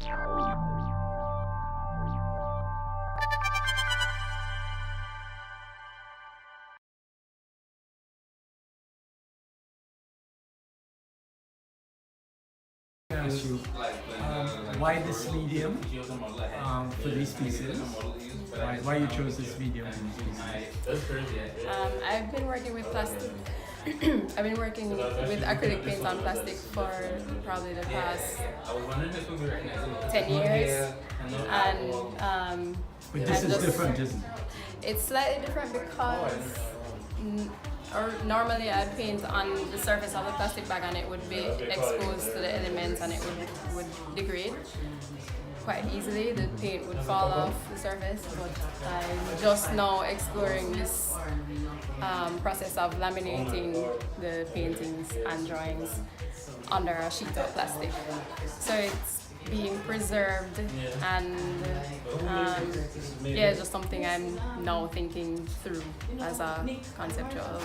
Ask you, why this medium for these pieces? Why you chose this medium for these pieces? I've been working with plastic. I've been working with acrylic paint on plastic for probably the past 10 years. And But this is different, isn't it? it's slightly different because normally I'd paint on the surface of the plastic bag and it would be exposed to the elements and it would degrade quite easily. The paint would fall off the surface, but I'm just now exploring this process of laminating the paintings and drawings under a sheet of plastic. So it's being preserved and just something I'm now thinking through as a conceptual.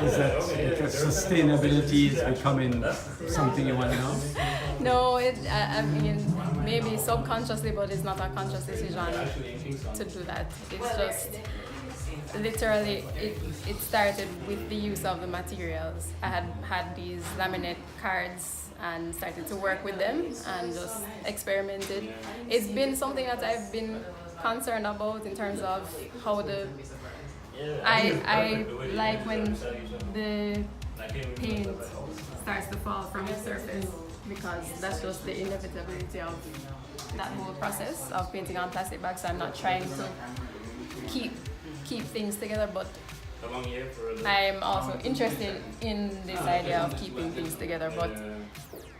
Is that sustainability is becoming something you want to know? No, I mean, maybe subconsciously, but it's not a conscious decision to do that. It's just literally, it started with the use of the materials. I had these laminate cards and started to work with them and just experimented. It's been something that I've been concerned about in terms of how I like when the paint starts to fall from the surface, because that's just the inevitability of that whole process of painting on plastic bags. So I'm not trying to keep things together, but I'm also interested in this idea of keeping things together, but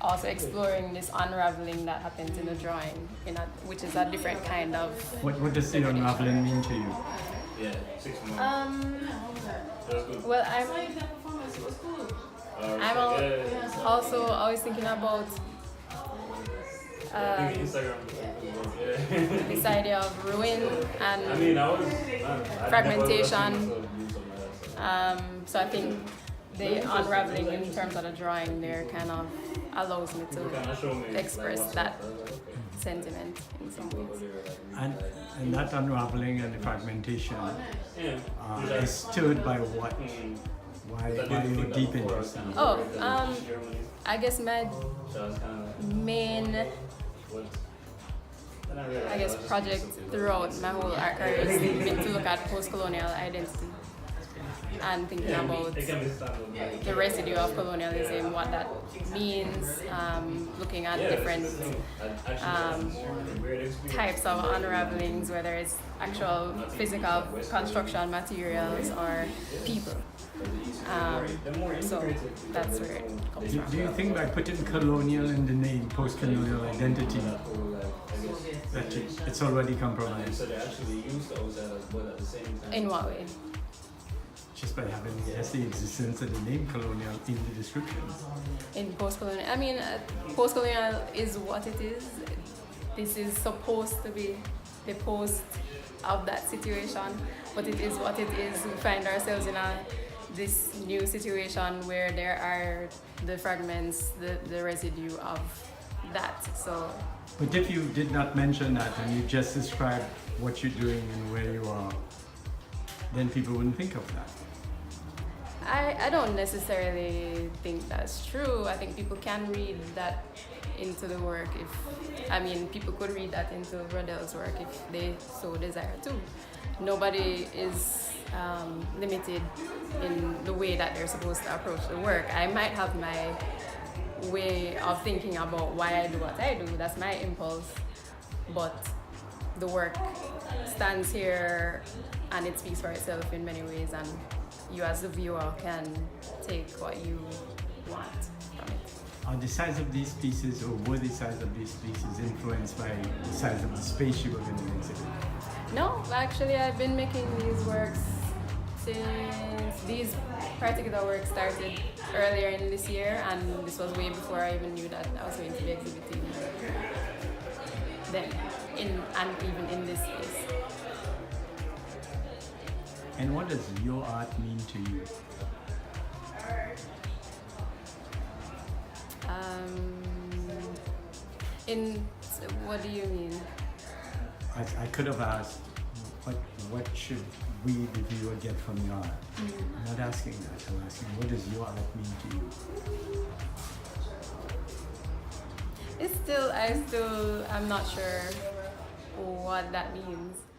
also exploring this unraveling that happens in the drawing, which is a different kind of. What does the unraveling mean to you? Well, I'm also always thinking about this idea of ruin and fragmentation. So I think the unraveling in terms of the drawing there kind of allows me to express that sentiment in some ways. And that unraveling and the fragmentation is stirred by what? Why you're deep in this? I guess my main project throughout my whole art career has been to look at post-colonial identity and thinking about the residue of colonialism, what that means, looking at different types of unravelings, whether it's actual physical construction materials or people. So that's where it comes from. Do you think by putting colonial in the name, post-colonial identity, that it's already compromised? In what way? Just by having the existence of the name colonial in the description. In post-colonial, I mean, post-colonial is what it is. This is supposed to be the post of that situation, but it is what it is. We find ourselves in this new situation where there are the fragments, the residue of that. So. But if you did not mention that and you just describe what you're doing and where you are, then people wouldn't think of that. I don't necessarily think that's true. I think people can read that into the work people could read that into Rodell's work if they so desire to. Nobody is limited in the way that they're supposed to approach the work. I might have my way of thinking about why I do what I do. That's my impulse. But the work stands here and it speaks for itself in many ways, and you as the viewer can take what you want from it. Are the size of these pieces, or were the size of these pieces influenced by the size of the space you were going to exhibit? No, actually I've been making these works since these particular works started earlier in this year, and this was way before I even knew that I was going to be exhibiting them and even in this space. And what does your art mean to you? In what do you mean? I could have asked, what should we, the viewer, get from your art? I'm not asking that. I'm asking, what does your art mean to you? I'm not sure what that means.